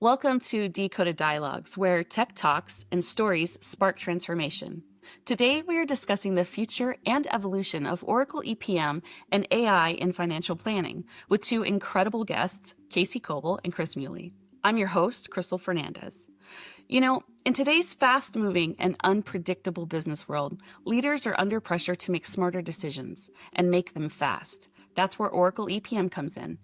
Welcome to Decoded Dialogues, where tech talks and stories spark transformation. Today, we are discussing the future and evolution of Oracle EPM and AI in financial planning with two incredible guests, Kaci Coble and Chris Muley. I'm your host, Crystal Fernandez. In today's fast moving and unpredictable business world, leaders are under pressure to make smarter decisions and make them fast. That's where Oracle EPM comes in.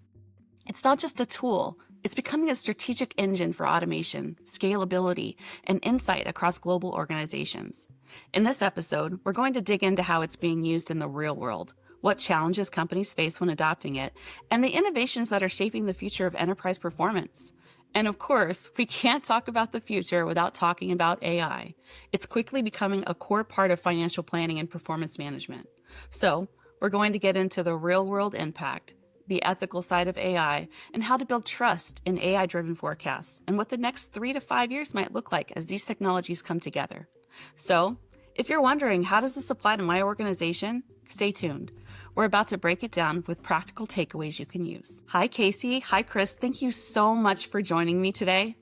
It's not just a tool, it's becoming a strategic engine for automation, scalability, and insight across global organizations. In this episode, we're going to dig into how it's being used in the real world, what challenges companies face when adopting it, and the innovations that are shaping the future of enterprise performance. And of course, we can't talk about the future without talking about AI. It's quickly becoming a core part of financial planning and performance management. So, we're going to get into the real-world impact, the ethical side of AI, and how to build trust in AI-driven forecasts, and what the next 3 to 5 years might look like as these technologies come together. So, if you're wondering, how does this apply to my organization? Stay tuned. We're about to break it down with practical takeaways you can use. Hi, Kaci. Hi, Chris. Thank you so much for joining me today.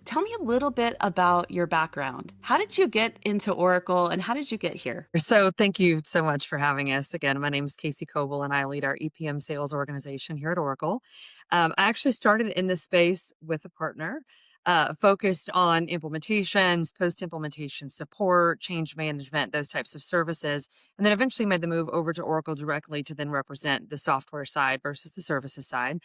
Tell me a little bit about your background. How did you get into Oracle and how did you get here? So thank you so much for having us. Again, my name is Kaci Coble and I lead our EPM sales organization here at Oracle. I actually started in this space with a partner, focused on implementations, post-implementation support, change management, those types of services, and then eventually made the move over to Oracle directly to then represent the software side versus the services side.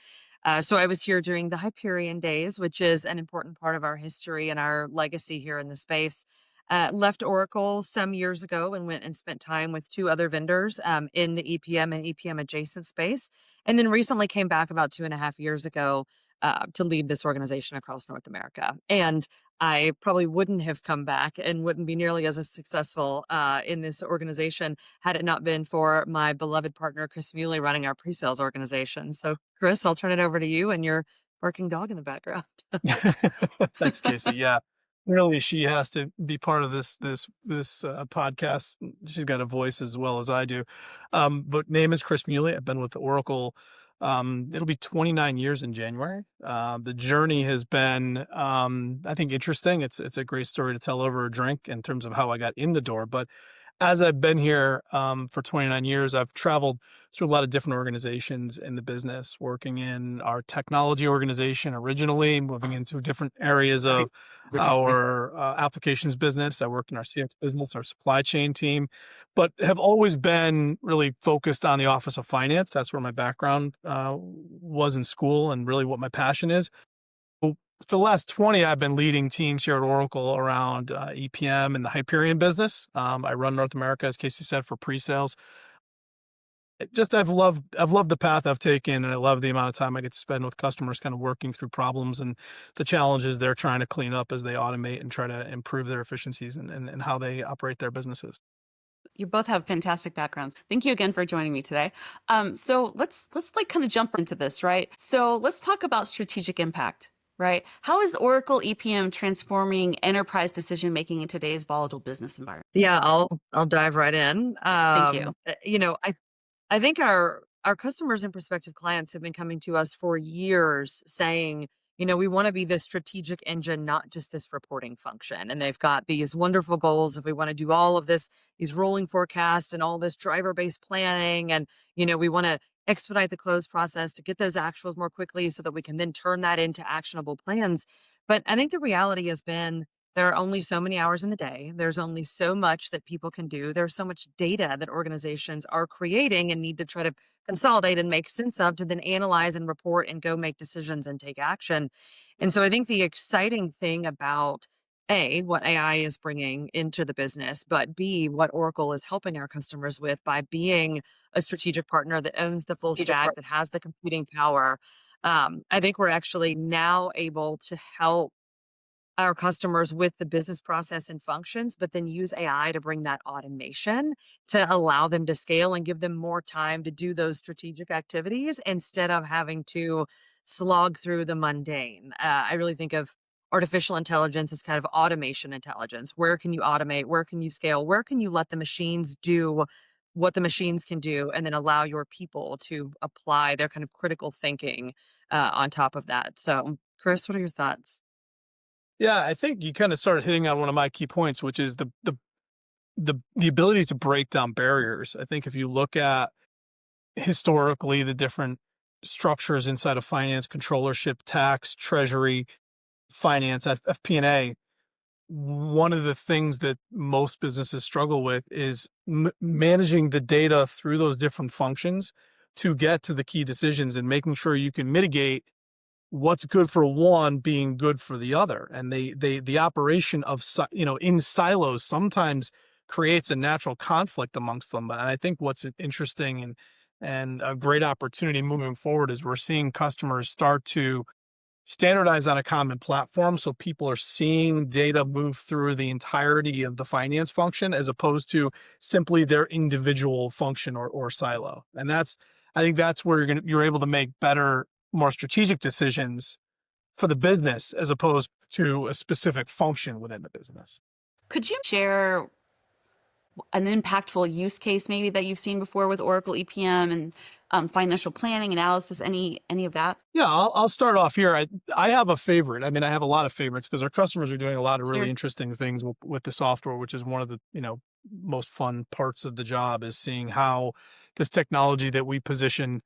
So I was here during the Hyperion days, which is an important part of our history and our legacy here in the space. Left Oracle some years ago and went and spent time with two other vendors in the EPM and EPM adjacent space. And then recently came back about 2.5 years ago to lead this organization across North America. And I probably wouldn't have come back and wouldn't be nearly as successful in this organization had it not been for my beloved partner, Chris Muley, running our pre-sales organization. So, Chris, I'll turn it over to you and your barking dog in the background. Thanks, Kaci. Yeah, really, she has to be part of this podcast. She's got a voice as well as I do. But name is Chris Muley. I've been with Oracle. It'll be 29 years in January. The journey has been, I think, interesting. It's a great story to tell over a drink in terms of how I got in the door. But as I've been here for 29 years, I've traveled through a lot of different organizations in the business, working in our technology organization originally, moving into different areas of our applications business. I worked in our CX business, our supply chain team, but have always been really focused on the Office of Finance. That's where my background was in school and really what my passion is. For the last 20, I've been leading teams here at Oracle around EPM and the Hyperion business. I run North America, as Kaci said, for pre-sales. I've loved the path I've taken, and I love the amount of time I get to spend with customers, kind of working through problems and the challenges they're trying to clean up as they automate and try to improve their efficiencies and how they operate their businesses. You both have fantastic backgrounds. Thank you again for joining me today. So let's like kind of jump into this, right? So let's talk about strategic impact, right? How is Oracle EPM transforming enterprise decision making in today's volatile business environment? Yeah, I'll dive right in. Thank you. I think our customers and prospective clients have been coming to us for years saying, we want to be this strategic engine, not just this reporting function. And they've got these wonderful goals. If we want to do all of this, these rolling forecasts and all this driver-based planning, and, we want to expedite the close process to get those actuals more quickly so that we can then turn that into actionable plans. But I think the reality has been there are only so many hours in the day. There's only so much that people can do. There's so much data that organizations are creating and need to try to consolidate and make sense of to then analyze and report and go make decisions and take action. And so I think the exciting thing about A, what AI is bringing into the business, but B, what Oracle is helping our customers with by being a strategic partner that owns the full stack, that has the computing power. I think we're actually now able to help our customers with the business process and functions, but then use AI to bring that automation to allow them to scale and give them more time to do those strategic activities instead of having to slog through the mundane. I really think of artificial intelligence as kind of automation intelligence. Where can you automate? Where can you scale? Where can you let the machines do what the machines can do, and then allow your people to apply their kind of critical thinking on top of that. So, Chris, what are your thoughts? Yeah, I think you kind of started hitting on one of my key points, which is the ability to break down barriers. I think if you look at historically the different structures inside of finance, controllership, tax, treasury, finance, FP&A, one of the things that most businesses struggle with is managing the data through those different functions to get to the key decisions and making sure you can mitigate what's good for one being good for the other. And the operation of, in silos sometimes creates a natural conflict amongst them. But I think what's interesting and a great opportunity moving forward is we're seeing customers start to standardize on a common platform. So people are seeing data move through the entirety of the finance function as opposed to simply their individual function or silo. And I think that's where you're able to make better, more strategic decisions for the business as opposed to a specific function within the business. Could you share an impactful use case maybe that you've seen before with Oracle EPM and financial planning analysis? Any of that? Yeah, I'll start off here. I have a favorite. I mean, I have a lot of favorites because our customers are doing a lot of really Sure. interesting things with the software, which is one of the most fun parts of the job is seeing how this technology that we position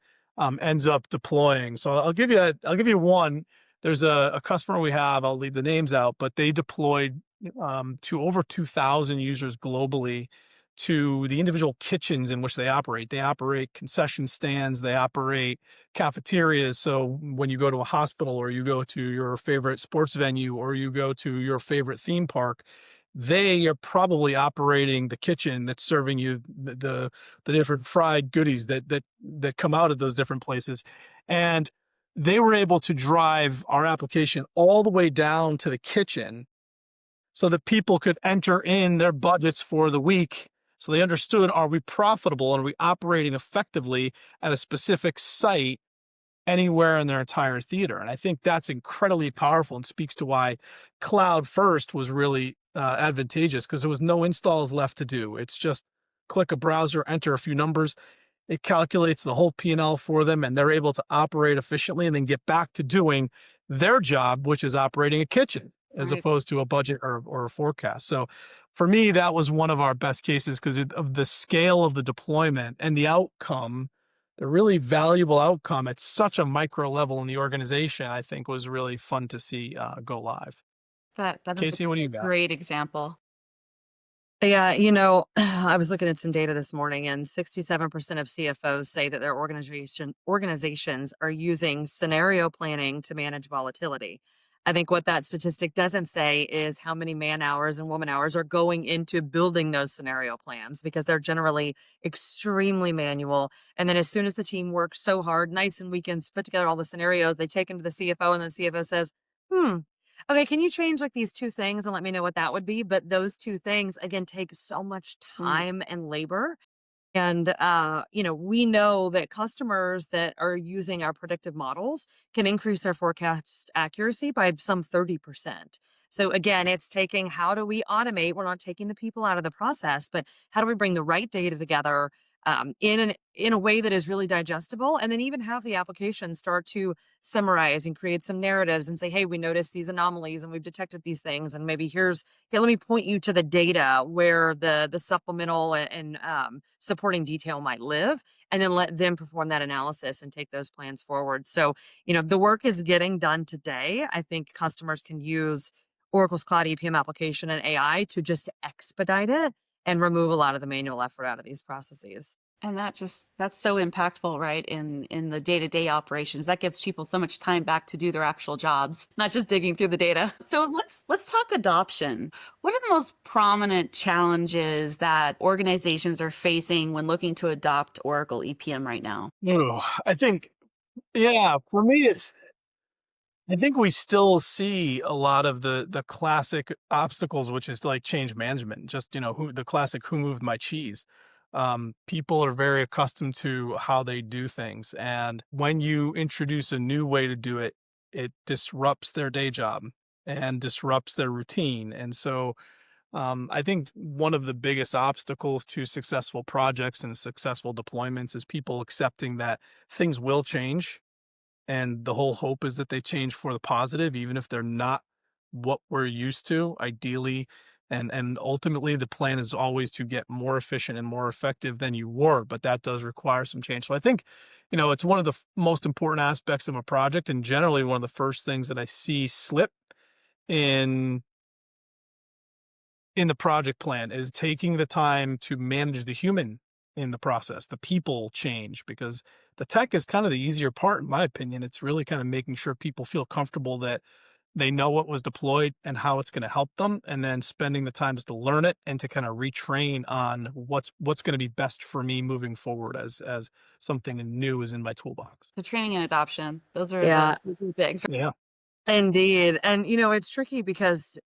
ends up deploying. So I'll give you one. There's a customer we have. I'll leave the names out, but they deployed to over 2,000 users globally to the individual kitchens in which they operate. They operate concession stands. They operate cafeterias. So when you go to a hospital or you go to your favorite sports venue or you go to your favorite theme park, they are probably operating the kitchen that's serving you the different fried goodies that come out of those different places. And they were able to drive our application all the way down to the kitchen so that people could enter in their budgets for the week. So they understood, are we profitable and are we operating effectively at a specific site anywhere in their entire theater? And I think that's incredibly powerful and speaks to why cloud first was really advantageous, because there was no installs left to do. It's just click a browser, enter a few numbers. It calculates the whole P&L for them, and they're able to operate efficiently and then get back to doing their job, which is operating a kitchen as Right. opposed to a budget or a forecast. So for me, that was one of our best cases because of the scale of the deployment and the outcome, the really valuable outcome at such a micro level in the organization, I think was really fun to see go live. That is a Casey, what do you got? great example. Yeah, I was looking at some data this morning, and 67% of CFOs say that their organizations are using scenario planning to manage volatility. I think what that statistic doesn't say is how many man hours and woman hours are going into building those scenario plans, because they're generally extremely manual. And then as soon as the team works so hard, nights and weekends, to put together all the scenarios, they take them to the CFO, and then the CFO says, okay, can you change like these two things and let me know what that would be? But those two things, again, take so much Mm. time and labor. And, we know that customers that are using our predictive models can increase their forecast accuracy by some 30%. So again, it's taking, how do we automate? We're not taking the people out of the process, but how do we bring the right data together in a way that is really digestible, and then even have the application start to summarize and create some narratives and say, hey, we noticed these anomalies and we've detected these things, and maybe let me point you to the data where the supplemental and supporting detail might live, and then let them perform that analysis and take those plans forward. So the work is getting done today. I think customers can use Oracle's Cloud EPM application and AI to just expedite it and remove a lot of the manual effort out of these processes. And that's so impactful, right? In the day-to-day operations. That gives people so much time back to do their actual jobs, not just digging through the data. So let's talk adoption. What are the most prominent challenges that organizations are facing when looking to adopt Oracle EPM right now? Ooh, I think, yeah, for me, I think we still see a lot of the classic obstacles, which is like change management. Just the classic "who moved my cheese." People are very accustomed to how they do things, and when you introduce a new way to do it, it disrupts their day job and disrupts their routine. And so I think one of the biggest obstacles to successful projects and successful deployments is people accepting that things will change. And the whole hope is that they change for the positive, even if they're not what we're used to, ideally. And ultimately, the plan is always to get more efficient and more effective than you were, but that does require some change. So I think, it's one of the most important aspects of a project, and generally one of the first things that I see slip in the project plan is taking the time to manage the human in the process, the people change, because the tech is kind of the easier part, in my opinion. It's really kind of making sure people feel comfortable that they know what was deployed and how it's going to help them, and then spending the times to learn it and to kind of retrain on what's going to be best for me moving forward as something new is in my toolbox. The training and adoption, those are Yeah, those are big. Yeah. indeed. And, it's tricky because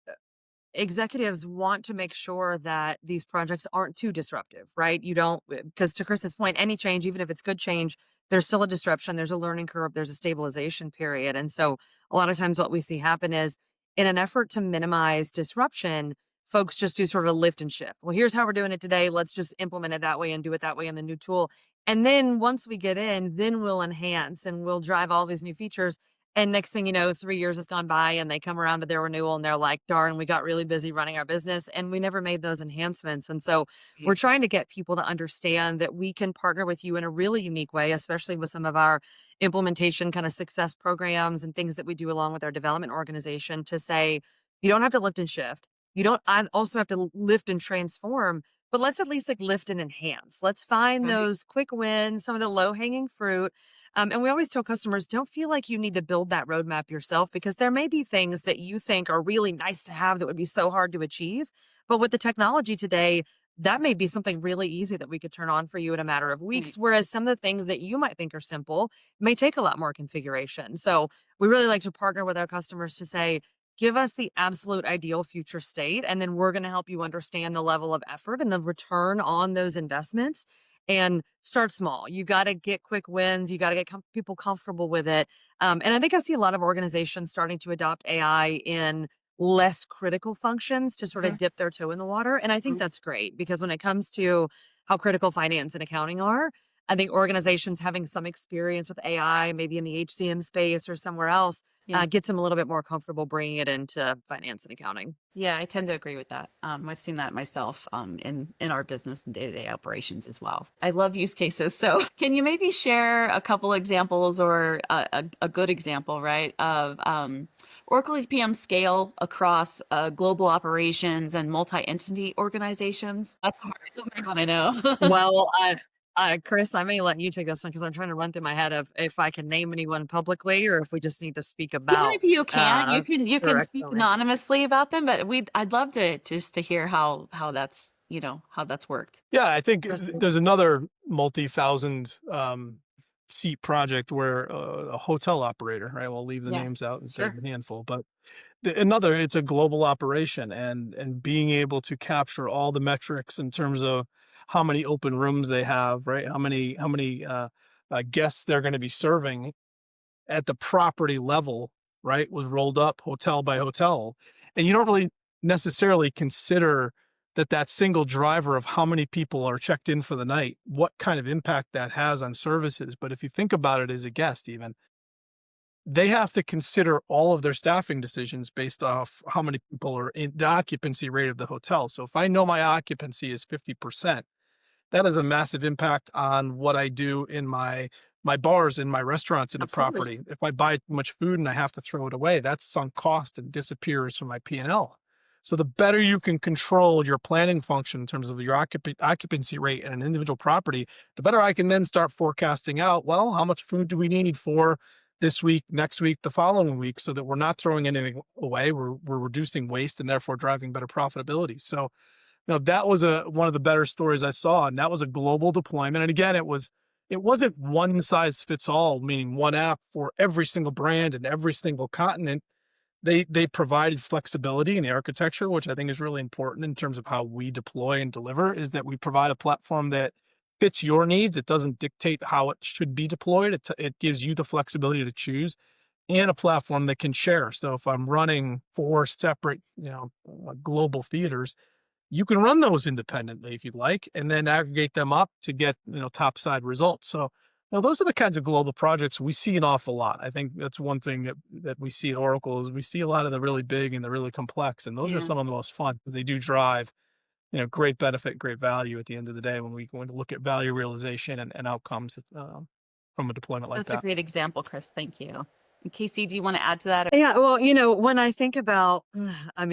executives want to make sure that these projects aren't too disruptive, right? You don't, because to Chris's point, any change, even if it's good change, there's still a disruption, there's a learning curve, there's a stabilization period. And so a lot of times what we see happen is in an effort to minimize disruption, folks just do sort of a lift and shift. Well, here's how we're doing it today. Let's just implement it that way and do it that way in the new tool. And then once we get in, then we'll enhance and we'll drive all these new features. And next thing you know, 3 years has gone by and they come around to their renewal and they're like, darn, we got really busy running our business and we never made those enhancements. And so we're trying to get people to understand that we can partner with you in a really unique way, especially with some of our implementation kind of success programs and things that we do along with our development organization to say, you don't have to lift and shift. You don't I also have to lift and transform, but let's at least like lift and enhance. Let's find Right. those quick wins, some of the low hanging fruit. And we always tell customers, don't feel like you need to build that roadmap yourself because there may be things that you think are really nice to have that would be so hard to achieve. But with the technology today, that may be something really easy that we could turn on for you in a matter of weeks. Right. Whereas some of the things that you might think are simple may take a lot more configuration. So we really like to partner with our customers to say, give us the absolute ideal future state, and then we're going to help you understand the level of effort and the return on those investments and start small. You got to get quick wins. You got to get people comfortable with it. And I think I see a lot of organizations starting to adopt AI in less critical functions to sort of dip their toe in the water. And I think that's great because when it comes to how critical finance and accounting are, I think organizations having some experience with AI, maybe in the HCM space or somewhere else, Yeah. gets them a little bit more comfortable bringing it into finance and accounting. Yeah, I tend to agree with that. I've seen that myself in our business and day-to-day operations as well. I love use cases. So can you maybe share a couple examples or a good example, right, of Oracle EPM scale across global operations and multi-entity organizations? That's hard. It's a hard one, I know. Well, Chris, I may let you take this one because I'm trying to run through my head of if I can name anyone publicly or if we just need to speak Even about if you can, you can speak directionally. anonymously about them, but I'd love to just to hear how that's how that's worked. Yeah, I think Chris, there's another multi-thousand seat project where a hotel operator, right? We'll leave the Yeah, names out, it's sure. a handful, but another, it's a global operation, and being able to capture all the metrics in terms of how many open rooms they have, right? How many guests they're going to be serving at the property level, right, was rolled up hotel by hotel. And you don't really necessarily consider that single driver of how many people are checked in for the night, what kind of impact that has on services. But if you think about it as a guest, even they have to consider all of their staffing decisions based off how many people are in the occupancy rate of the hotel. So if I know my occupancy is 50%, that has a massive impact on what I do in my bars and my restaurants in the Absolutely. property. If I buy too much food and I have to throw it away, that's sunk cost and disappears from my P&L. So the better you can control your planning function in terms of your occupancy rate in an individual property, the better I can then start forecasting out, well, how much food do we need for this week, next week, the following week, so that we're not throwing anything away. We're reducing waste and therefore driving better profitability. So that was one of the better stories I saw, and that was a global deployment. And again, it wasn't one size fits all, meaning one app for every single brand and every single continent. They provided flexibility in the architecture, which I think is really important in terms of how we deploy and deliver, is that we provide a platform that fits your needs. It doesn't dictate how it should be deployed. It gives you the flexibility to choose, and a platform that can share. So if I'm running 4 separate, global theaters, you can run those independently if you'd like, and then aggregate them up to get, top side results. So, those are the kinds of global projects we see an awful lot. I think that's one thing that we see at Oracle is we see a lot of the really big and the really complex, and those are Yeah. some of the most fun because they do drive, great benefit, great value at the end of the day when we going to look at value realization and outcomes from a deployment like That's a that. great example, Chris. Thank you. And Kaci, do you want to add to that? Yeah, well, when I think about, I'm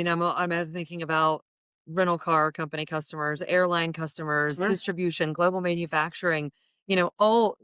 thinking about rental car company customers, airline customers, Sure. distribution, global manufacturing,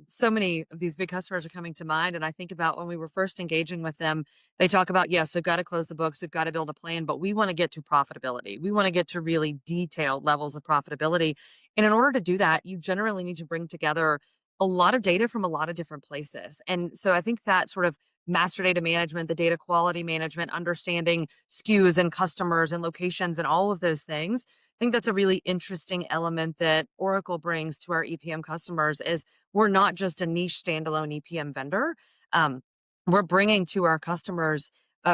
so many of these big customers are coming to mind. And I think about when we were first engaging with them, they talk about, yes, we've got to close the books, we've got to build a plan, but we want to get to profitability. We want to get to really detailed levels of profitability. And in order to do that, you generally need to bring together a lot of data from a lot of different places. And so I think that sort of master data management, the data quality management, understanding SKUs and customers and locations and all of those things. I think that's a really interesting element that Oracle brings to our EPM customers is we're not just a niche standalone EPM vendor. Um, we're bringing to our customers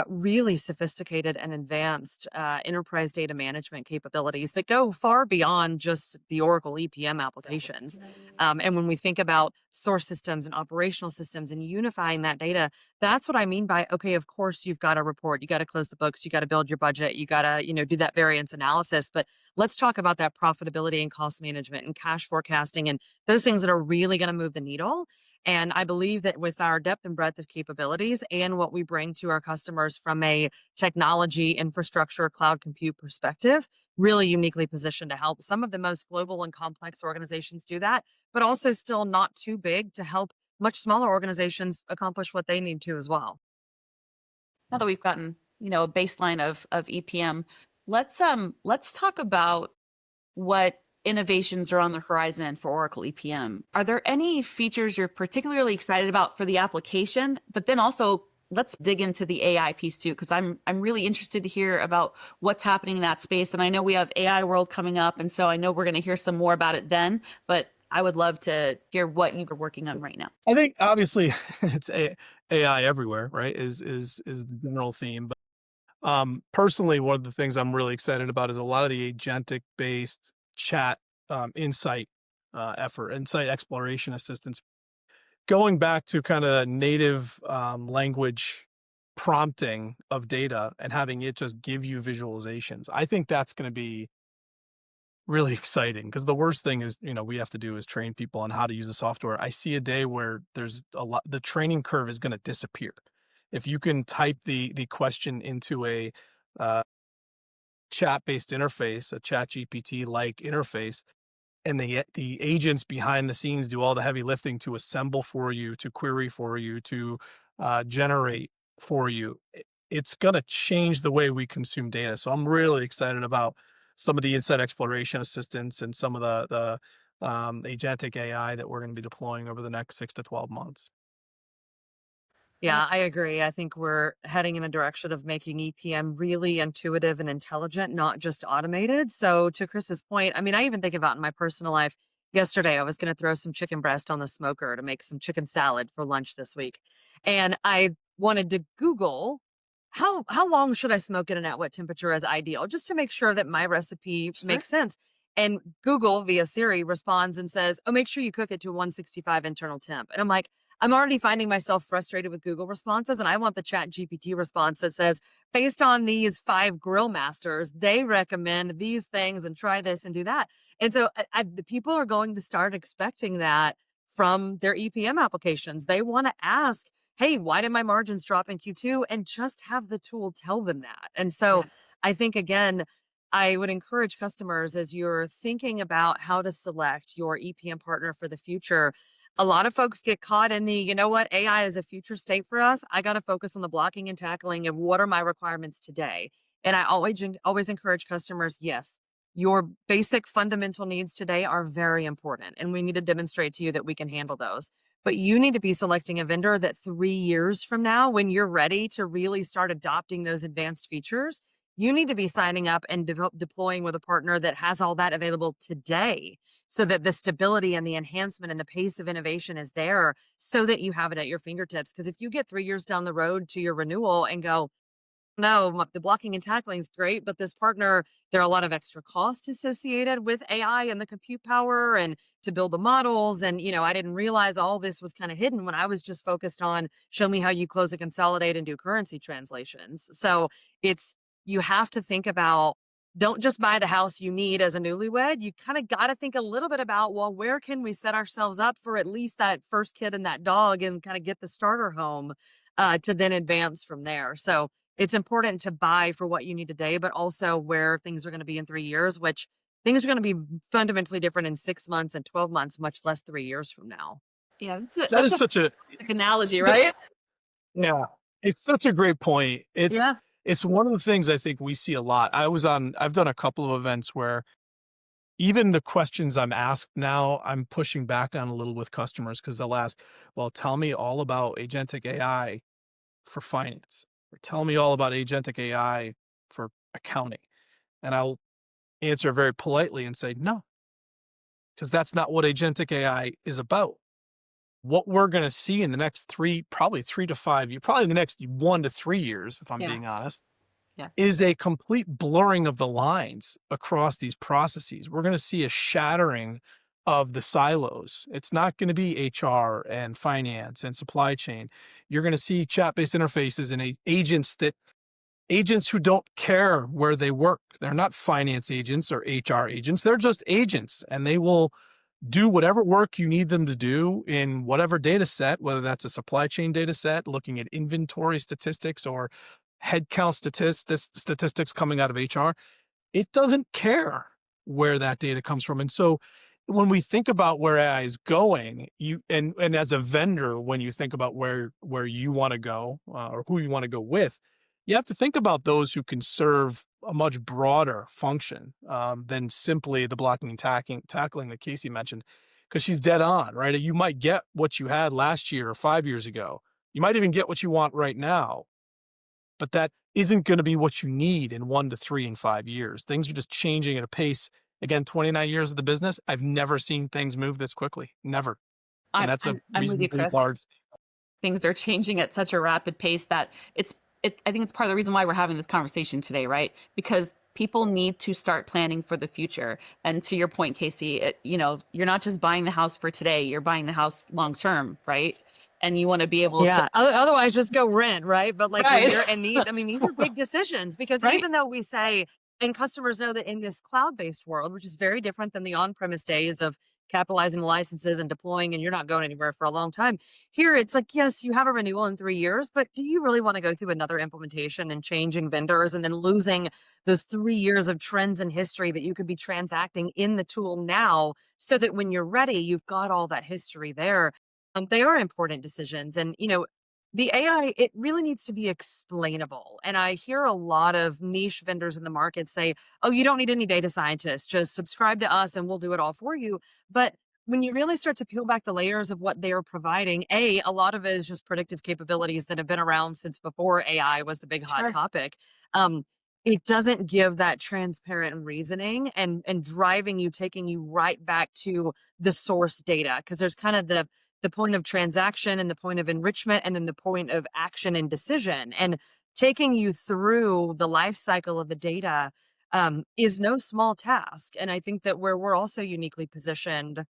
really sophisticated and advanced enterprise data management capabilities that go far beyond just the Oracle EPM applications. And when we think about source systems and operational systems and unifying that data, that's what I mean by, okay, of course you've got to report, you got to close the books, you got to build your budget, you got to, do that variance analysis. But let's talk about that profitability and cost management and cash forecasting and those things that are really going to move the needle. And I believe that with our depth and breadth of capabilities and what we bring to our customers from a technology, infrastructure, cloud compute perspective, really uniquely positioned to help some of the most global and complex organizations do that, but also still not too big to help much smaller organizations accomplish what they need to as well. Now that we've gotten, a baseline of EPM, let's talk about what innovations are on the horizon for Oracle EPM. Are there any features you're particularly excited about for the application? But then also let's dig into the AI piece too, because I'm really interested to hear about what's happening in that space. And I know we have AI World coming up, and so I know we're going to hear some more about it then. But I would love to hear what you're working on right now. I think obviously it's AI everywhere, right? Is the general theme. But personally, one of the things I'm really excited about is a lot of the agentic based chat insight insight exploration assistance, going back to kind of native language prompting of data and having it just give you visualizations. I think that's going to be really exciting because the worst thing is, we have to do is train people on how to use the software. I see a day where there's the training curve is going to disappear. If you can type the question into a chat-based interface, a chat GPT-like interface, and the agents behind the scenes do all the heavy lifting to assemble for you, to query for you, to generate for you, it's going to change the way we consume data. So I'm really excited about some of the insight exploration assistance and some of the agentic AI that we're going to be deploying over the next 6 to 12 months. Yeah, I agree. I think we're heading in a direction of making EPM really intuitive and intelligent, not just automated. So to Chris's point, I even think about in my personal life, yesterday I was going to throw some chicken breast on the smoker to make some chicken salad for lunch this week. And I wanted to Google how long should I smoke it and at what temperature is ideal, just to make sure that my recipe makes sense. And Google via Siri responds and says, "Oh, make sure you cook it to 165 internal temp." And I'm like, I'm already finding myself frustrated with Google responses, and I want the Chat GPT response that says, based on these 5 grill masters, they recommend these things and try this and do that. And so the people are going to start expecting that from their EPM applications. They want to ask, hey, why did my margins drop in Q2? And just have the tool tell them that. And so I think, again, I would encourage customers as you're thinking about how to select your EPM partner for the future. A lot of folks get caught in the, AI is a future state for us. I got to focus on the blocking and tackling of what are my requirements today. And I always encourage customers, yes, your basic fundamental needs today are very important. And we need to demonstrate to you that we can handle those. But you need to be selecting a vendor that 3 years from now, when you're ready to really start adopting those advanced features, you need to be signing up and deploying with a partner that has all that available today, so that the stability and the enhancement and the pace of innovation is there so that you have it at your fingertips. Because if you get 3 years down the road to your renewal and go, no, the blocking and tackling is great, but this partner, there are a lot of extra costs associated with AI and the compute power and to build the models. And, I didn't realize all this was kind of hidden when I was just focused on show me how you close and consolidate and do currency translations. So you have to think about, don't just buy the house you need as a newlywed. You kind of got to think a little bit about, well, where can we set ourselves up for at least that first kid and that dog and kind of get the starter home to then advance from there. So it's important to buy for what you need today, but also where things are going to be in 3 years, which things are going to be fundamentally different in 6 months and 12 months, much less 3 years from now. Yeah, That that's is a such a classic analogy, that right? yeah, it's such a great point. Yeah. It's one of the things I think we see a lot. I've done a couple of events where even the questions I'm asked now, I'm pushing back on a little with customers because they'll ask, well, tell me all about agentic AI for finance, or tell me all about agentic AI for accounting. And I'll answer very politely and say, no, because that's not what agentic AI is about. What we're going to see in the next probably 3 to 5 years, probably the next 1 to 3 years, if I'm Yeah. being honest, Yeah. is a complete blurring of the lines across these processes. We're going to see a shattering of the silos. It's not going to be HR and finance and supply chain. You're going to see chat-based interfaces and agents who don't care where they work. They're not finance agents or HR agents. They're just agents, and they will do whatever work you need them to do in whatever data set, whether that's a supply chain data set, looking at inventory statistics or headcount statistics coming out of HR. It doesn't care where that data comes from. And so when we think about where AI is going, and as a vendor, when you think about where you want to go or who you want to go with, you have to think about those who can serve a much broader function than simply the blocking and tackling that Kaci mentioned, because she's dead on, right? You might get what you had last year or 5 years ago. You might even get what you want right now, but that isn't going to be what you need in 1 to 3 and 5 years. Things are just changing at a pace. Again, 29 years of the business, I've never seen things move this quickly. Never. And I'm that's a I'm with you, reasonably Chris. large. Things are changing at such a rapid pace that I think it's part of the reason why we're having this conversation today, right? Because people need to start planning for the future. And to your point, Kaci, you're not just buying the house for today, you're buying the house long term, right? And you want to be able to. Yeah. Otherwise, just go rent, right? But like when Right. you're in these, I mean, these are big decisions because Right. even though we say, and customers know that in this cloud-based world, which is very different than the on-premise days of capitalizing the licenses and deploying, and you're not going anywhere for a long time. Here, it's like, yes, you have a renewal in 3 years, but do you really want to go through another implementation and changing vendors and then losing those 3 years of trends and history that you could be transacting in the tool now so that when you're ready, you've got all that history there? They are important decisions. And, the AI, it really needs to be explainable. And I hear a lot of niche vendors in the market say, oh, you don't need any data scientists, just subscribe to us and we'll do it all for you. But when you really start to peel back the layers of what they're providing, a lot of it is just predictive capabilities that have been around since before AI was the big hot Sure. topic. Um, it doesn't give that transparent reasoning and driving you, taking you right back to the source data. Because there's kind of the point of transaction and the point of enrichment and then the point of action and decision, and taking you through the life cycle of the data is no small task. And I think that where we're also uniquely positioned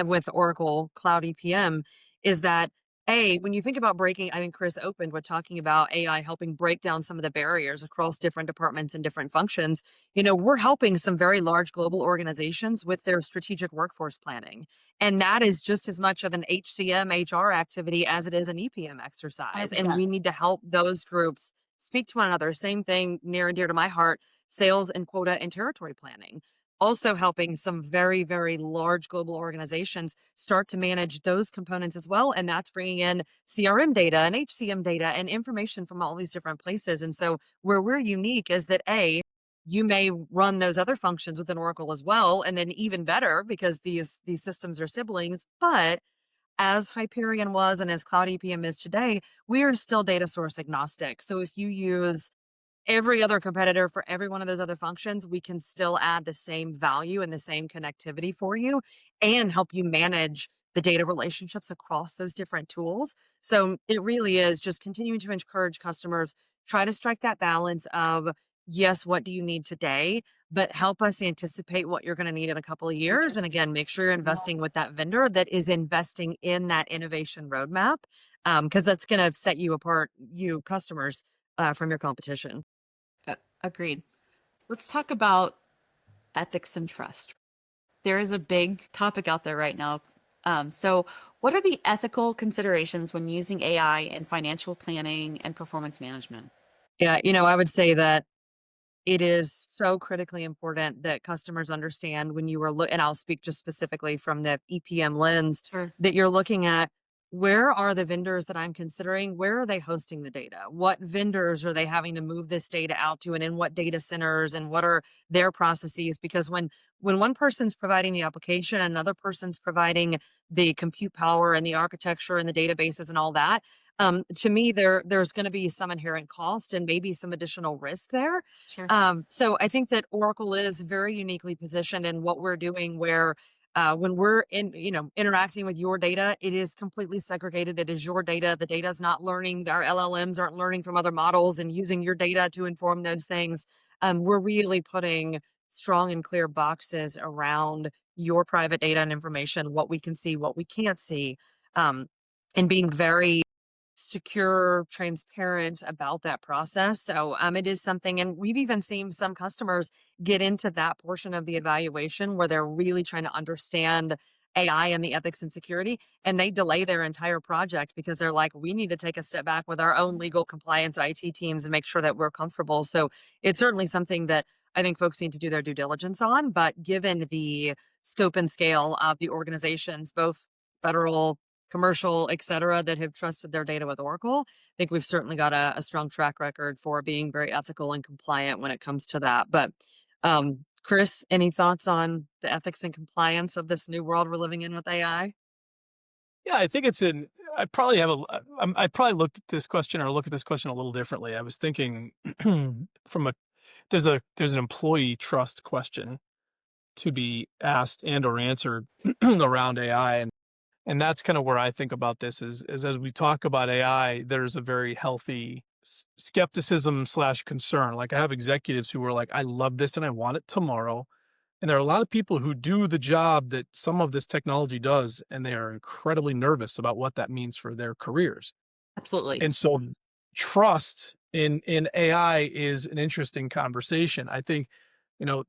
with Oracle Cloud EPM is that when you think about breaking, I mean, Chris opened with talking about AI helping break down some of the barriers across different departments and different functions. We're helping some very large global organizations with their strategic workforce planning. And that is just as much of an HCM HR activity as it is an EPM exercise. And 100%. we need to help those groups speak to one another. Same thing near and dear to my heart, sales and quota and territory planning, also helping some very, very large global organizations start to manage those components as well. And that's bringing in CRM data and HCM data and information from all these different places. And so where we're unique is that you may run those other functions within Oracle as well. And then even better, because these systems are siblings, but as Hyperion was and as Cloud EPM is today, we are still data source agnostic. So if you use every other competitor for every one of those other functions, we can still add the same value and the same connectivity for you and help you manage the data relationships across those different tools. So it really is just continuing to encourage customers, try to strike that balance of, yes, what do you need today? But help us anticipate what you're going to need in a couple of years. And Interesting. again, make sure you're investing with that vendor that is investing in that innovation roadmap, because that's going to set you apart, you customers, from your competition. Agreed. Let's talk about ethics and trust. There is a big topic out there right now. So, what are the ethical considerations when using AI in financial planning and performance management? Yeah, I would say that it is so critically important that customers understand when you are and I'll speak just specifically from the EPM lens, Sure. that you're looking at, where are the vendors that I'm considering? Where are they hosting the data? What vendors are they having to move this data out to, and in what data centers, and what are their processes? Because when one person's providing the application, another person's providing the compute power and the architecture and the databases and all that, to me, there's going to be some inherent cost and maybe some additional risk there. Sure. So I think that Oracle is very uniquely positioned in what we're doing, where when we're interacting with your data, it is completely segregated. It is your data. The data is not learning. Our LLMs aren't learning from other models and using your data to inform those things. We're really putting strong and clear boxes around your private data and information, what we can see, what we can't see, um, and being very secure, transparent about that process. So it is something, and we've even seen some customers get into that portion of the evaluation where they're really trying to understand AI and the ethics and security, and they delay their entire project because they're like, we need to take a step back with our own legal compliance IT teams and make sure that we're comfortable. So it's certainly something that I think folks need to do their due diligence on. But given the scope and scale of the organizations, both federal, commercial, et cetera, that have trusted their data with Oracle, I think we've certainly got a strong track record for being very ethical and compliant when it comes to that. But Chris, any thoughts on the ethics and compliance of this new world we're living in with AI? Yeah, I think it's in. I probably have I probably looked at this question or look at this question a little differently. I was thinking from a there's an employee trust question to be asked and or answered around AI, and that's kind of where I think about this is as we talk about AI, there's a very healthy skepticism slash concern. Like I have executives who are like, I love this and I want it tomorrow. And there are a lot of people who do the job that some of this technology does, and they are incredibly nervous about what that means for their careers. Absolutely. And so trust in AI is an interesting conversation. I think,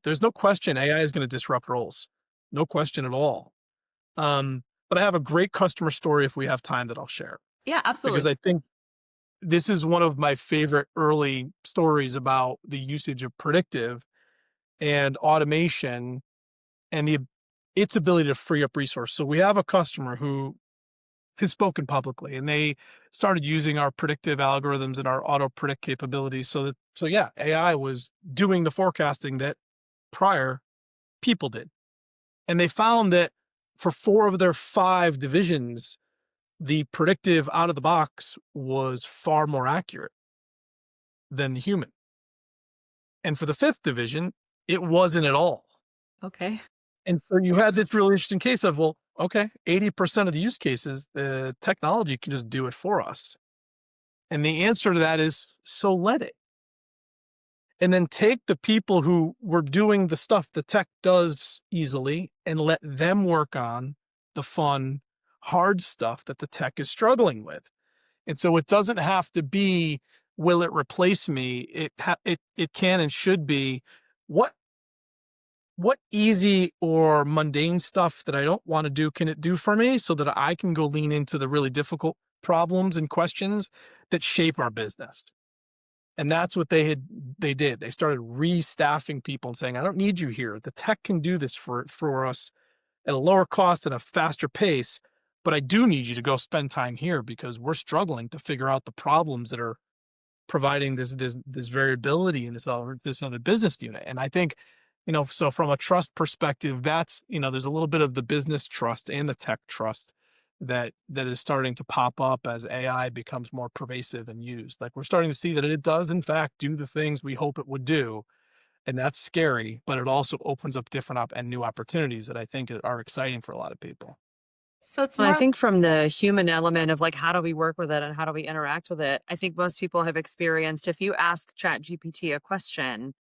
there's no question AI is going to disrupt roles. No question at all. But I have a great customer story if we have time that I'll share, Yeah, because absolutely. I think this is one of my favorite early stories about the usage of predictive and automation and its ability to free up resource. So we have a customer who has spoken publicly, and they started using our predictive algorithms and our auto predict capabilities. So yeah, AI was doing the forecasting that prior people did. And they found that for 4 of their 5 divisions, the predictive out of the box was far more accurate than the human. And for the 5th division, it wasn't at all. Okay. And so you had this really interesting case of, well, okay, 80% of the use cases, the technology can just do it for us. And the answer to that is, so let it. And then take the people who were doing the stuff the tech does easily and let them work on the fun, hard stuff that the tech is struggling with. And so it doesn't have to be, will it replace me? It can and should be, what easy or mundane stuff that I don't want to do can it do for me, so that I can go lean into the really difficult problems and questions that shape our business. And that's what they did. They started restaffing people and saying, I don't need you here. The tech can do this for us at a lower cost and a faster pace, but I do need you to go spend time here because we're struggling to figure out the problems that are providing this variability in this other business unit. And I think, so from a trust perspective, that's, there's a little bit of the business trust and the tech trust that is starting to pop up as AI becomes more pervasive and used. Like we're starting to see that it does in fact do the things we hope it would do. And that's scary, but it also opens up different and new opportunities that I think are exciting for a lot of people. So it's Well, I more think from the human element of like, how do we work with it and how do we interact with it? I think most people have experienced if you ask ChatGPT a question,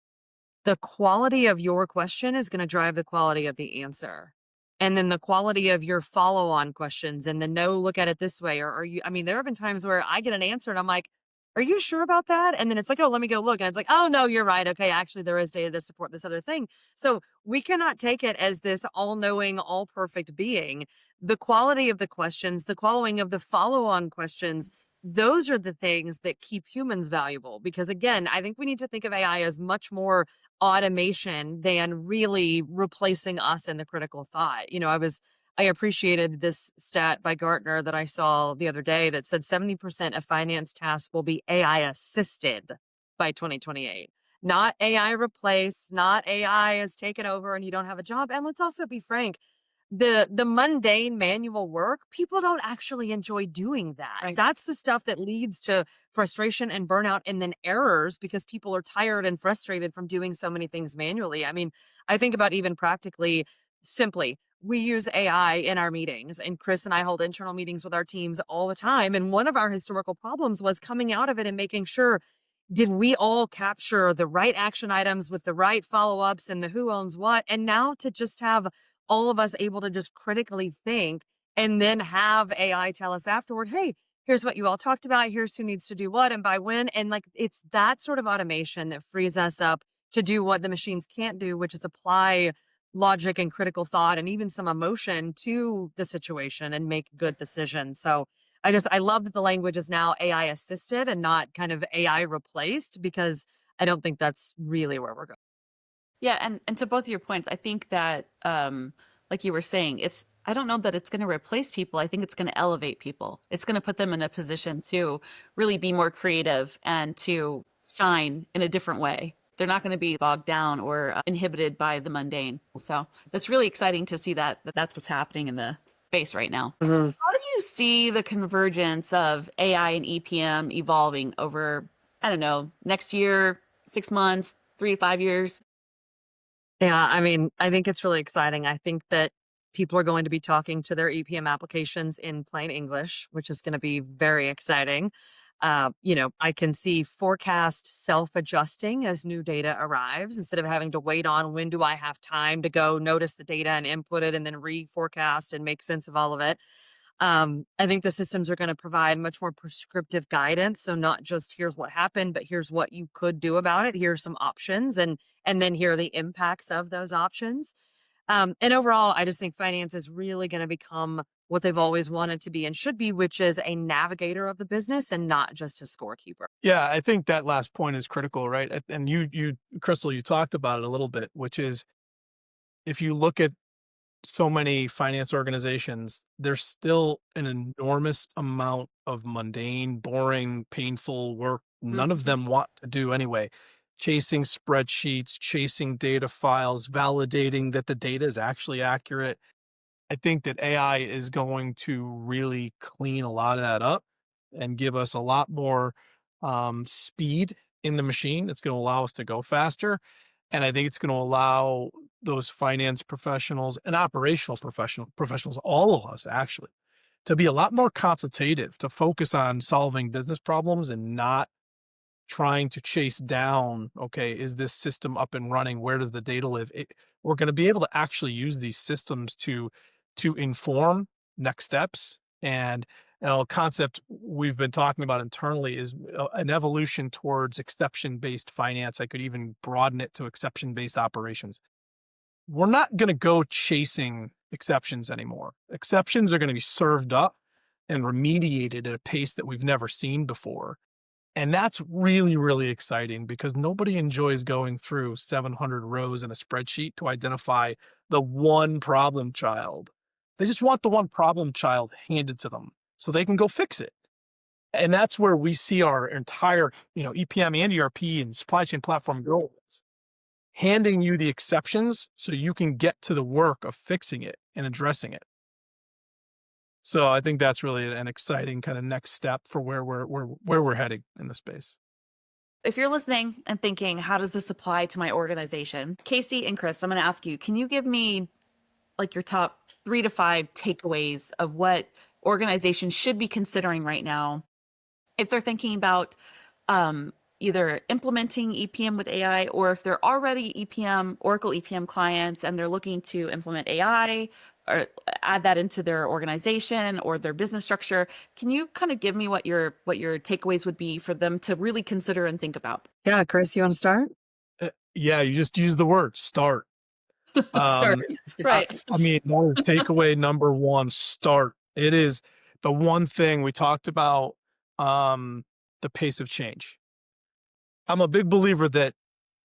the quality of your question is going to drive the quality of the answer. And then the quality of your follow on questions and the no, look at it this way. Or are you, I mean, there have been times where I get an answer and I'm like, are you sure about that? And then it's like, oh, let me go look. And it's like, oh, no, you're right. Okay. Actually, there is data to support this other thing. So we cannot take it as this all knowing, all perfect being. The quality of the questions, the quality of the follow on questions, those are the things that keep humans valuable. Because again, I think we need to think of AI as much more automation than really replacing us in the critical thought. I appreciated this stat by Gartner that I saw the other day that said 70% of finance tasks will be AI assisted by 2028. Not AI replaced, not AI has taken over and you don't have a job. And let's also be frank, the mundane manual work, people don't actually enjoy doing that. right. That's the stuff that leads to frustration and burnout and then errors because people are tired and frustrated from doing so many things manually. I mean, I think about even practically, simply, we use AI in our meetings, and Chris and I hold internal meetings with our teams all the time. And one of our historical problems was coming out of it and making sure, did we all capture the right action items with the right follow-ups and the who owns what? And now to just have all of us able to just critically think and then have AI tell us afterward, hey, here's what you all talked about. Here's who needs to do what and by when. And like, it's that sort of automation that frees us up to do what the machines can't do, which is apply logic and critical thought and even some emotion to the situation and make good decisions. So I love that the language is now AI assisted and not kind of AI replaced, because I don't think that's really where we're going. Yeah, and to both of your points, I think that like you were saying, I don't know that it's going to replace people. I think it's going to elevate people. It's going to put them in a position to really be more creative and to shine in a different way. They're not going to be bogged down or inhibited by the mundane. So that's really exciting to see that that's what's happening in the space right now. Mhm. How do you see the convergence of AI and EPM evolving over, I don't know, next year, 6 months, 3 to 5 years? Yeah, I mean, I think it's really exciting. I think that people are going to be talking to their EPM applications in plain English, which is going to be very exciting. I can see forecast self-adjusting as new data arrives instead of having to wait on when do I have time to go notice the data and input it and then reforecast and make sense of all of it. I think the systems are going to provide much more prescriptive guidance. So not just here's what happened, but here's what you could do about it. Here's some options, and then here are the impacts of those options. And overall, I just think finance is really going to become what they've always wanted to be and should be, which is a navigator of the business and not just a scorekeeper. Yeah, I think that last point is critical, right? And Crystal, you talked about it a little bit, which is if you look at so many finance organizations, there's still an enormous amount of mundane, boring, painful work none of Mhm. them want to do anyway. Chasing spreadsheets, chasing data files, validating that the data is actually accurate. I think that AI is going to really clean a lot of that up and give us a lot more speed in the machine. It's going to allow us to go faster. And I think it's going to allow those finance professionals and operational professionals, all of us actually, to be a lot more consultative, to focus on solving business problems and not trying to chase down, okay, is this system up and running? Where does the data live? We're going to be able to actually use these systems to inform next steps. And a concept we've been talking about internally is an evolution towards exception-based finance. I could even broaden it to exception-based operations. We're not going to go chasing exceptions anymore. Exceptions are going to be served up and remediated at a pace that we've never seen before. And that's really, really exciting because nobody enjoys going through 700 rows in a spreadsheet to identify the one problem child. They just want the one problem child handed to them so they can go fix it. And that's where we see our entire, EPM and ERP and supply chain platform goals, handing you the exceptions so you can get to the work of fixing it and addressing it. So I think that's really an exciting kind of next step for where we're heading in the space. If you're listening and thinking, how does this apply to my organization? Kaci and Chris, I'm going to ask you, can you give me like your top 3 to 5 takeaways of what organizations should be considering right now if they're thinking about either implementing EPM with AI, or if they're already EPM, Oracle EPM clients, and they're looking to implement AI or add that into their organization or their business structure. Can you kind of give me what your takeaways would be for them to really consider and think about? Yeah, Chris, you want to start? Yeah, you just use the word start. Start. I, Right. I mean, that is takeaway number one, start. It is the one thing we talked about, the pace of change. I'm a big believer that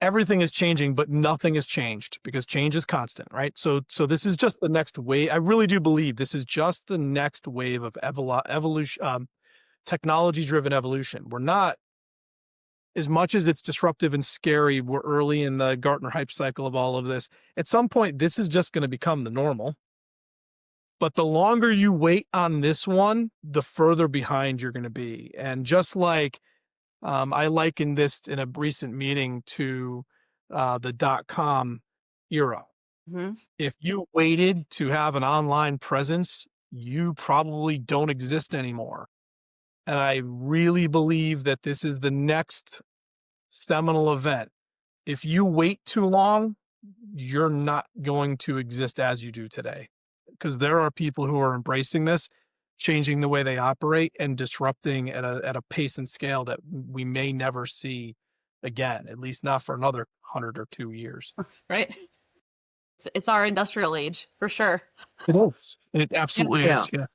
everything is changing, but nothing has changed because change is constant, right? So this is just the next wave. I really do believe this is just the next wave of evolution, technology-driven evolution. We're not, as much as it's disruptive and scary, we're early in the Gartner hype cycle of all of this. At some point, this is just going to become the normal. But the longer you wait on this one, the further behind you're going to be. And just like I likened this in a recent meeting to the .com era. Mm-hmm. If you waited to have an online presence, you probably don't exist anymore. And I really believe that this is the next seminal event. If you wait too long, you're not going to exist as you do today, because there are people who are embracing this, changing the way they operate and disrupting at a pace and scale that we may never see again, at least not for another 100 or 2 years. Right. It's our industrial age for sure. It is. It absolutely Yeah. is. Yeah.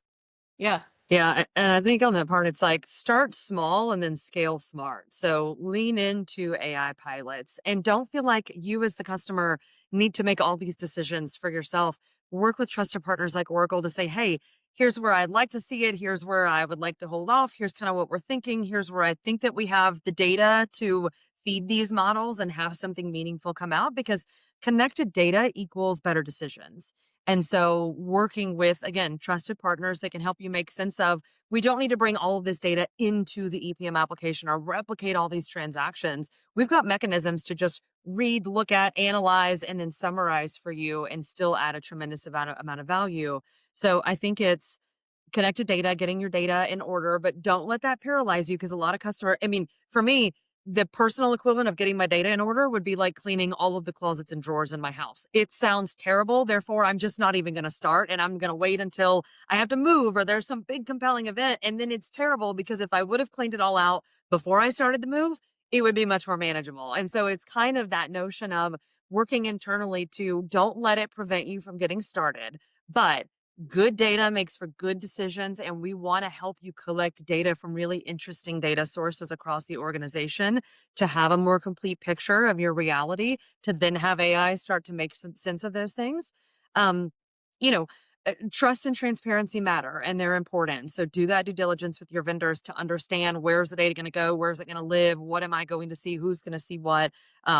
Yeah. Yeah, and I think on that part, it's like start small and then scale smart. So lean into AI pilots and don't feel like you as the customer need to make all these decisions for yourself. Work with trusted partners like Oracle to say, hey, here's where I'd like to see it. Here's where I would like to hold off. Here's kind of what we're thinking. Here's where I think that we have the data to feed these models and have something meaningful come out, because connected data equals better decisions. And so working with, again, trusted partners that can help you make sense of, we don't need to bring all of this data into the EPM application or replicate all these transactions. We've got mechanisms to just read, look at, analyze, and then summarize for you and still add a tremendous amount of value. So I think it's connected data, getting your data in order, but don't let that paralyze you, because a lot of for me, the personal equivalent of getting my data in order would be like cleaning all of the closets and drawers in my house. It sounds terrible. Therefore, I'm just not even going to start, and I'm going to wait until I have to move or there's some big compelling event. And then it's terrible, because if I would have cleaned it all out before I started the move, it would be much more manageable. And so it's kind of that notion of working internally to don't let it prevent you from getting started, but good data makes for good decisions, and we want to help you collect data from really interesting data sources across the organization to have a more complete picture of your reality, to then have AI start to make some sense of those things. Um, you know, trust and transparency matter, and they're important. So do that due diligence with your vendors to understand, where's the data going to go, where's it going to live, what am I going to see, who's going to see what.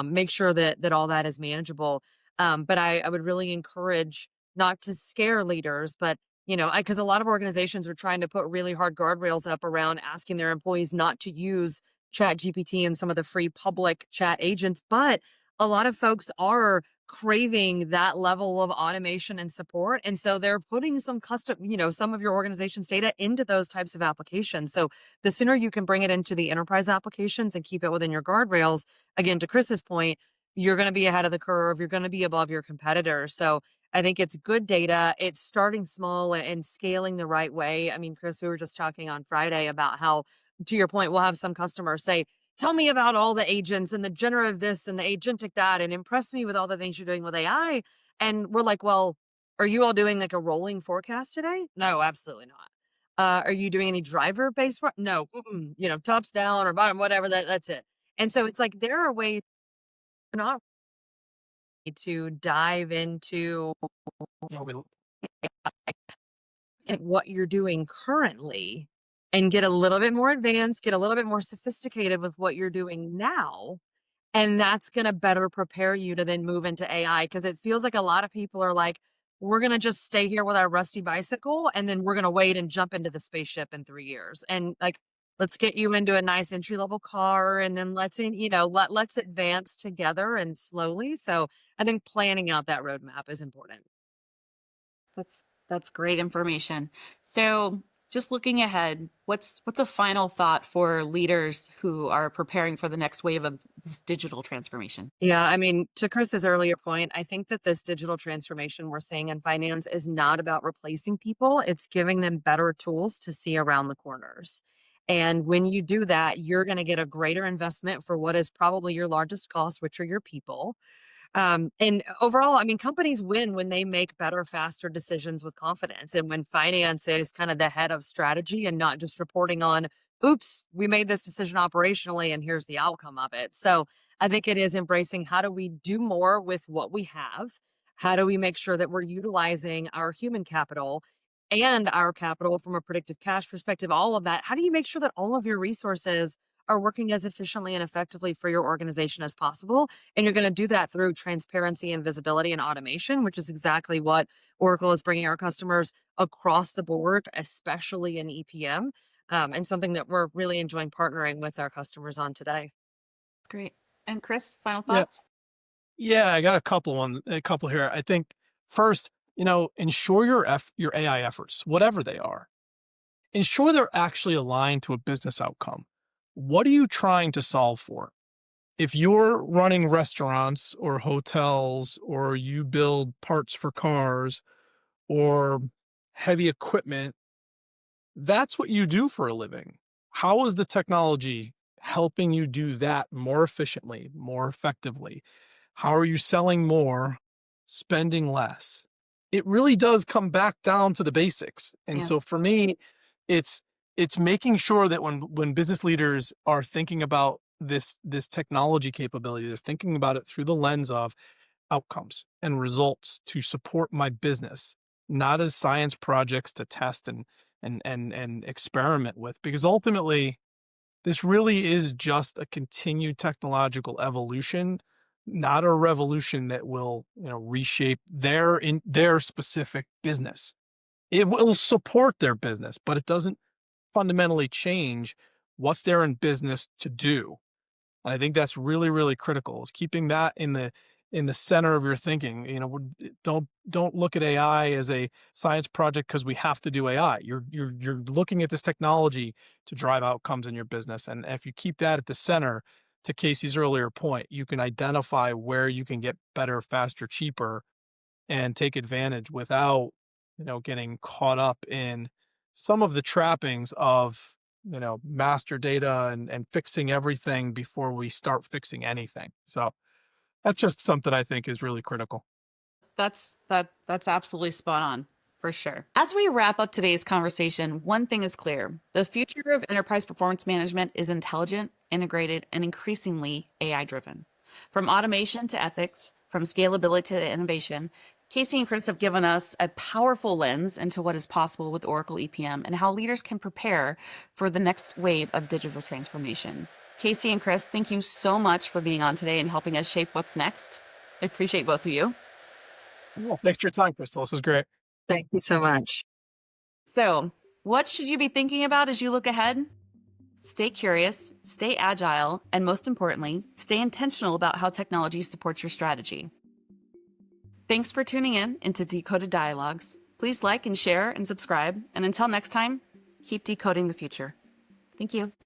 Make sure that all that is manageable. But I would really encourage not to scare leaders, but because a lot of organizations are trying to put really hard guardrails up around asking their employees not to use Chat GPT and some of the free public chat agents. But a lot of folks are craving that level of automation and support. And so they're putting some some of your organization's data into those types of applications. So the sooner you can bring it into the enterprise applications and keep it within your guardrails, again, to Chris's point, you're going to be ahead of the curve. You're going to be above your competitors. So I think it's good data. It's starting small and scaling the right way. I mean, Chris, we were just talking on Friday about how, to your point, we'll have some customers say, tell me about all the agents and the generative this and the agentic that, and impress me with all the things you're doing with AI. And we're like, well, are you all doing like a rolling forecast today? No, absolutely not. Are you doing any driver based? No, tops down or bottom, whatever. That's it. And so it's like there are ways not to dive into what you're doing currently and get a little bit more advanced, get a little bit more sophisticated with what you're doing now. And that's going to better prepare you to then move into AI, because it feels like a lot of people are like, we're going to just stay here with our rusty bicycle and then we're going to wait and jump into the spaceship in 3 years. And like, let's get you into a nice entry level car, and then let's advance together and slowly. So I think planning out that roadmap is important. That's great information. So just looking ahead, what's a final thought for leaders who are preparing for the next wave of this digital transformation? Yeah, I mean, to Chris's earlier point, I think that this digital transformation we're seeing in finance is not about replacing people, it's giving them better tools to see around the corners. And when you do that, you're going to get a greater investment for what is probably your largest cost, which are your people. And overall, I mean, companies win when they make better, faster decisions with confidence. And when finance is kind of the head of strategy and not just reporting on, oops, we made this decision operationally and here's the outcome of it. So I think it is embracing how do we do more with what we have? How do we make sure that we're utilizing our human capital and our capital from a predictive cash perspective, all of that? How do you make sure that all of your resources are working as efficiently and effectively for your organization as possible? And you're going to do that through transparency and visibility and automation, which is exactly what Oracle is bringing our customers across the board, especially in EPM, and something that we're really enjoying partnering with our customers on today. That's great. And Chris, final Yeah. thoughts? Yeah, I got a couple here. I think first, ensure your AI efforts, whatever they are, ensure they're actually aligned to a business outcome. What are you trying to solve for? If you're running restaurants or hotels, or you build parts for cars or heavy equipment, that's what you do for a living. How is the technology helping you do that more efficiently, more effectively? How are you selling more, spending less? It really does come back down to the basics. And Yeah. so for me, it's it's making sure that when business leaders are thinking about this technology capability, they're thinking about it through the lens of outcomes and results to support my business, not as science projects to test and experiment with. Because ultimately, this really is just a continued technological evolution, not a revolution that will, reshape their specific business. It will support their business, but it doesn't fundamentally change what they're in business to do. And I think that's really, really critical, is keeping that in the center of your thinking. Don't look at AI as a science project because we have to do AI. You're looking at this technology to drive outcomes in your business. And if you keep that at the center, to Casey's earlier point, you can identify where you can get better, faster, cheaper, and take advantage without, getting caught up in some of the trappings of, master data and fixing everything before we start fixing anything. So that's just something I think is really critical. That's absolutely spot on, for sure. As we wrap up today's conversation, one thing is clear. The future of enterprise performance management is intelligent, integrated, and increasingly AI driven. From automation to ethics, from scalability to innovation, Kaci and Chris have given us a powerful lens into what is possible with Oracle EPM and how leaders can prepare for the next wave of digital transformation. Kaci and Chris, thank you so much for being on today and helping us shape what's next. I appreciate both of you. Well, thanks for your time, Crystal. This was great. Thank you so much. So, what should you be thinking about as you look ahead? Stay curious, stay agile, and most importantly, stay intentional about how technology supports your strategy. Thanks for tuning in into Decoded Dialogues. Please like and share and subscribe. And until next time, keep decoding the future. Thank you.